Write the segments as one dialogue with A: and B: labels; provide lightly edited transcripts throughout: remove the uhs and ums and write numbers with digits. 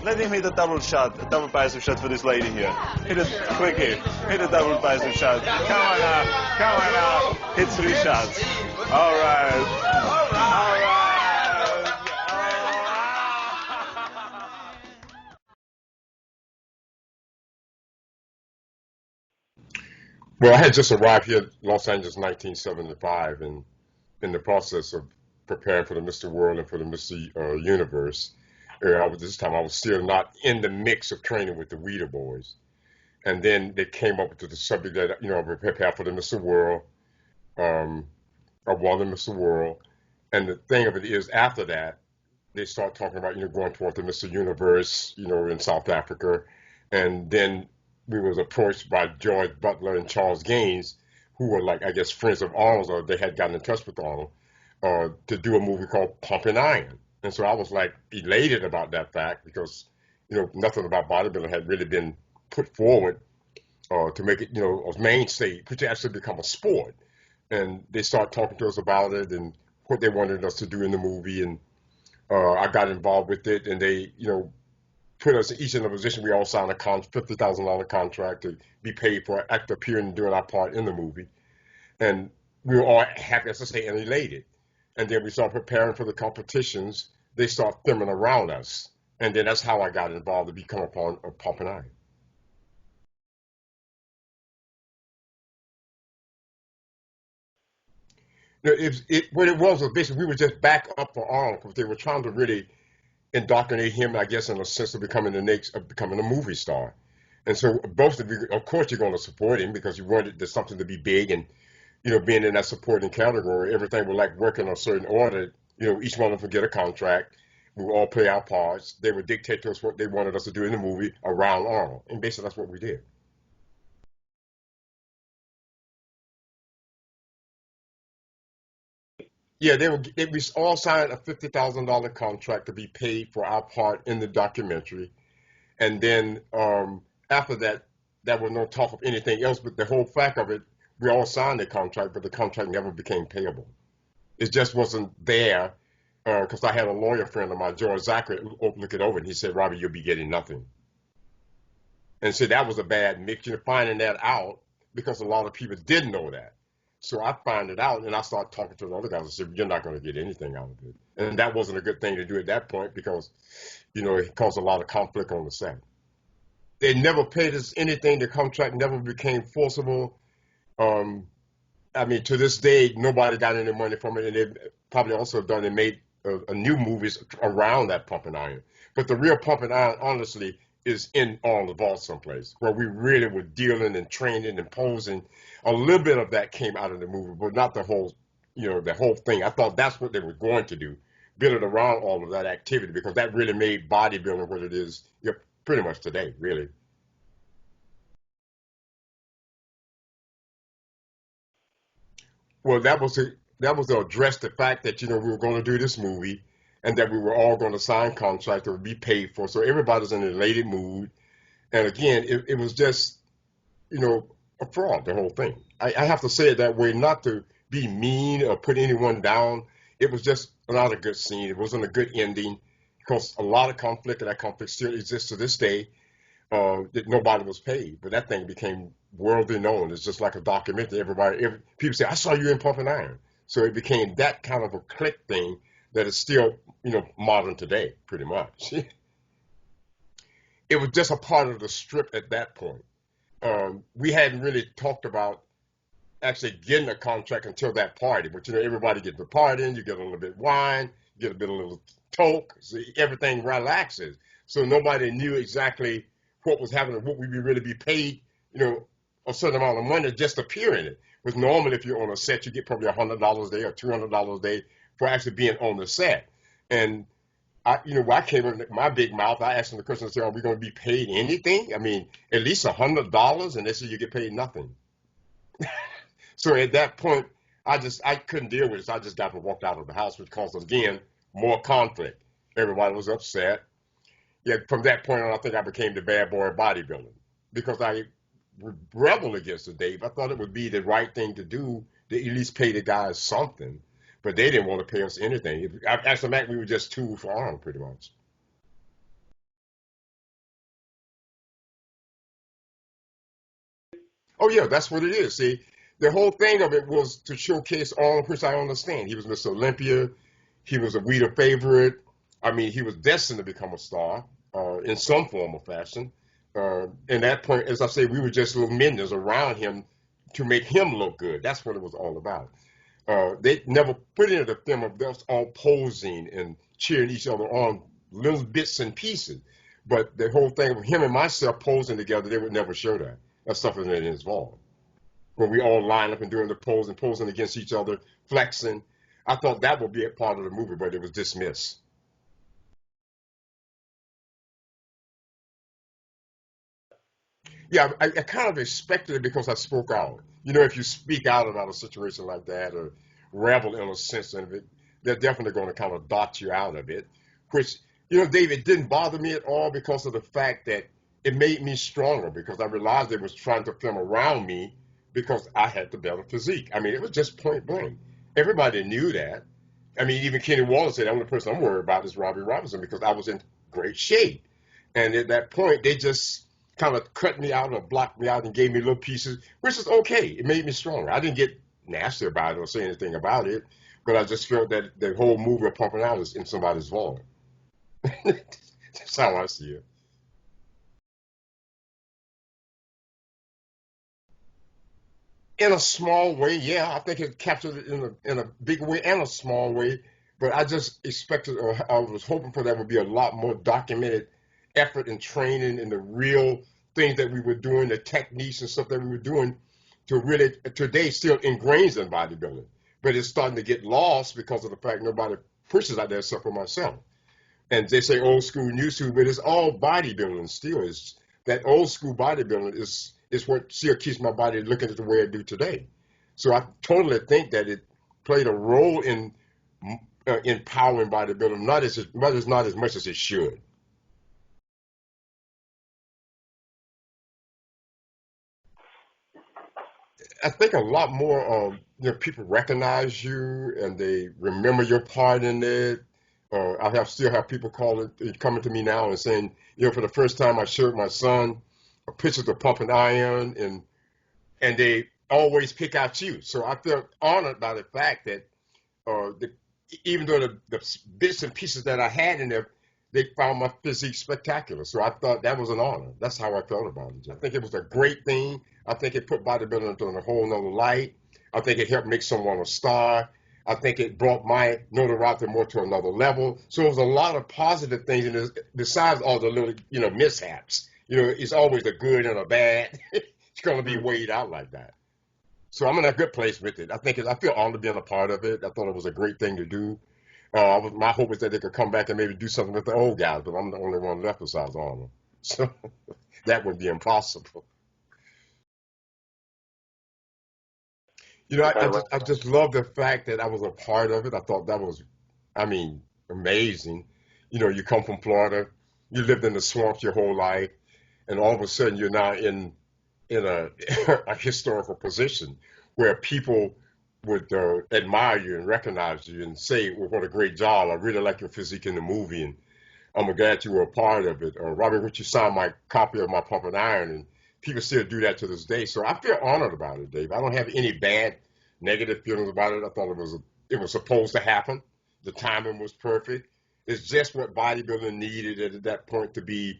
A: Let him hit a double shot, a double bicep shot for this lady here. Hit it quickly. Hit a double bicep shot. Come on now. Come on now. Hit 3 shots. All right. All right.
B: Well, I had just arrived here in Los Angeles in 1975, and in the process of preparing for the Mr. World and for the Mr. Universe, this time I was still not in the mix of training with the Weeder boys. And then they came up with the subject that, I prepared for the Mr. World. I won the Mr. World. And the thing of it is, after that, they start talking about, going toward the Mr. Universe, in South Africa. And then we was approached by George Butler and Charles Gaines, who were like, I guess, friends of Arnold's, or they had gotten in touch with Arnold, to do a movie called Pumping Iron. And so I was like elated about that fact because, nothing about bodybuilding had really been put forward to make it, a mainstay, to actually become a sport. And they started talking to us about it and what they wanted us to do in the movie. And I got involved with it, and they, put us each in a position. We all signed a $50,000 contract to be paid for actor appearing and doing our part in the movie. And we were all happy, as I say, and elated. And then we started preparing for the competitions. They started filming around us. And then that's how I got involved to become a part of Pumping Iron. What it was basically we were just back up for Arnold because they were trying to really indoctrinate him, I guess, in a sense of becoming becoming a movie star. And so both of you, of course, you're going to support him because you wanted something to be big, and being in that supporting category, everything was like working on a certain order. Each one of them would get a contract. We would all play our parts. They would dictate to us what they wanted us to do in the movie around Arnold, and basically that's what we did. Yeah, we all signed a $50,000 contract to be paid for our part in the documentary. And then after that, there was no talk of anything else. But the whole fact of it, we all signed the contract, but the contract never became payable. It just wasn't there because I had a lawyer friend of mine, George Zachary, look it over, and he said, "Robby, you'll be getting nothing." And so that was a bad mix. Finding that out because a lot of people didn't know that. So I found it out, and I started talking to the other guys. I said, "You're not going to get anything out of it." And that wasn't a good thing to do at that point because, it caused a lot of conflict on the set. They never paid us anything. The contract never became forcible. I mean, to this day, nobody got any money from it, and they probably also done and made a new movies around that Pumping Iron. But the real Pumping Iron, honestly, is in on the vault someplace where we really were dealing and training and posing. A little bit of that came out of the movie, but not the whole, the whole thing. I thought that's what they were going to do, build it around all of that activity because that really made bodybuilding what it is, pretty much today, really. Well, that was to address the fact that we were going to do this movie, and that we were all going to sign contracts that would be paid for. So everybody's in an elated mood. And again, it was just a fraud, the whole thing. I have to say it that way, not to be mean or put anyone down. It was just not a good scene. It wasn't a good ending because a lot of conflict, and that conflict still exists to this day. That nobody was paid, but that thing became worldly known. It's just like a documentary. People say, "I saw you in Pumping Iron," so it became that kind of a click thing that is still, modern today, pretty much. It was just a part of the strip at that point. We hadn't really talked about actually getting a contract until that party, but everybody gets the party in, you get a little bit wine, you get a little toke, so everything relaxes. So nobody knew exactly what was happening, what we would really be paid, a certain amount of money just to appear in it. Because normally if you're on a set, you get probably $100 a day or $200 a day for actually being on the set. And I came in with my big mouth. I asked them the question, I said, "Are we going to be paid anything? I mean, at least $100?" And they said, "You get paid nothing." So at that point, I couldn't deal with it. So I just got up and walked out of the house, which caused, again, more conflict. Everybody was upset. Yeah, from that point on, I think I became the bad boy of bodybuilding because I rebelled against the Dave. I thought it would be the right thing to do to at least pay the guys something, but they didn't want to pay us anything. As a matter, we were just tools for Arnold, pretty much. Oh yeah, that's what it is. See, the whole thing of it was to showcase Arnold, which I understand. He was Mr. Olympia. He was a Wheater favorite. I mean, he was destined to become a star in some form or fashion. And that point, as I say, we were just little minions around him to make him look good. That's what it was all about. They never put into the film of us all posing and cheering each other on little bits and pieces. But the whole thing of him and myself posing together, they would never show that. That's something that is involved. When we all line up and doing the pose and posing against each other, flexing, I thought that would be a part of the movie, but it was dismissed. Yeah, I kind of expected it because I spoke out. You know, if you speak out about a situation like that or revel in a sense of it, they're definitely going to kind of dot you out of it. Which, you know, Dave, it didn't bother me at all because of the fact that it made me stronger because I realized they was trying to film around me because I had the better physique. I mean, it was just point blank. Everybody knew that. I mean, even Kenny Wallace said, the only person I'm worried about is Robbie Robinson because I was in great shape. And at that point, they just kind of cut me out or blocked me out and gave me little pieces, which is okay. It made me stronger. I didn't get nasty about it or say anything about it, but I just felt that the whole movie of pumping out is in somebody's volume. That's how I see it. In a small way, yeah, I think it captured it in a big way and a small way. But I just expected, or I was hoping for that would be a lot more documented effort and training and the real things that we were doing, the techniques and stuff that we were doing to really today still ingrained in bodybuilding. But it's starting to get lost because of the fact nobody pushes out there except for myself. And they say old school, new school, but it's all bodybuilding still. Is that old school bodybuilding is what still keeps my body looking at the way I do today. So I totally think that it played a role in empowering bodybuilding, not as much as it should. I think a lot more people recognize you and they remember your part in it. Still have people coming to me now and saying, for the first time I showed my son a picture of the pumping iron and they always pick out you. So I felt honored by the fact that the, even though the bits and pieces that I had in there, they found my physique spectacular. So I thought that was an honor. That's how I felt about it. I think it was a great thing. I think it put bodybuilding in a whole nother light. I think it helped make someone a star. I think it brought my notoriety more to another level. So it was a lot of positive things, and besides all the little, mishaps. It's always a good and a bad. It's going to be weighed out like that. So I'm in a good place with it. I feel honored being a part of it. I thought it was a great thing to do. My hope is that they could come back and maybe do something with the old guys, but I'm the only one left besides Arnold. So that would be impossible. I just love the fact that I was a part of it. I thought that was, I mean, amazing. You come from Florida, you lived in the swamps your whole life, and all of a sudden you're now in a, a historical position where people would admire you and recognize you and say, well, what a great job. I really like your physique in the movie, and I'm glad you were a part of it. Robby, would you sign my copy of my Pumping Iron? And people still do that to this day. So I feel honored about it, Dave. I don't have any bad, negative feelings about it. I thought it was supposed to happen. The timing was perfect. It's just what bodybuilding needed at that point to be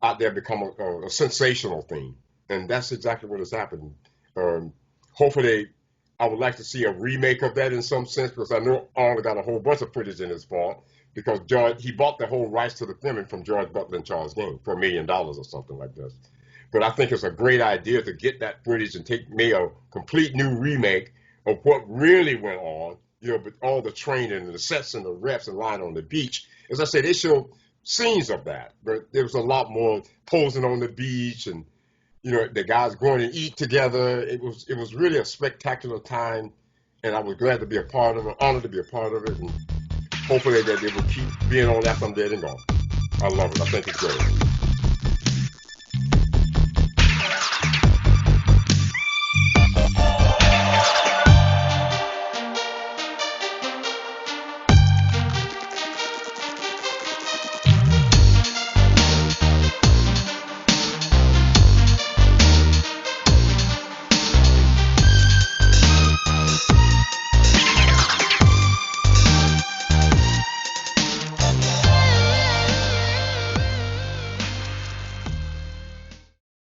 B: out there, become a sensational thing. And that's exactly what has happened. Hopefully, I would like to see a remake of that in some sense because I know Arnold got a whole bunch of footage in his vault because he bought the whole rights to the filming from George Butler and Charles Game for $1 million or something like this. But I think it's a great idea to get that footage and make a complete new remake of what really went on, but all the training and the sets and the reps and lying on the beach. As I said, they show scenes of that, but there was a lot more posing on the beach and the guys going and eat together. It was really a spectacular time, and I was glad to be a part of it, honored to be a part of it, and hopefully that they will keep being on after I'm dead and gone. I love it. I think it's great.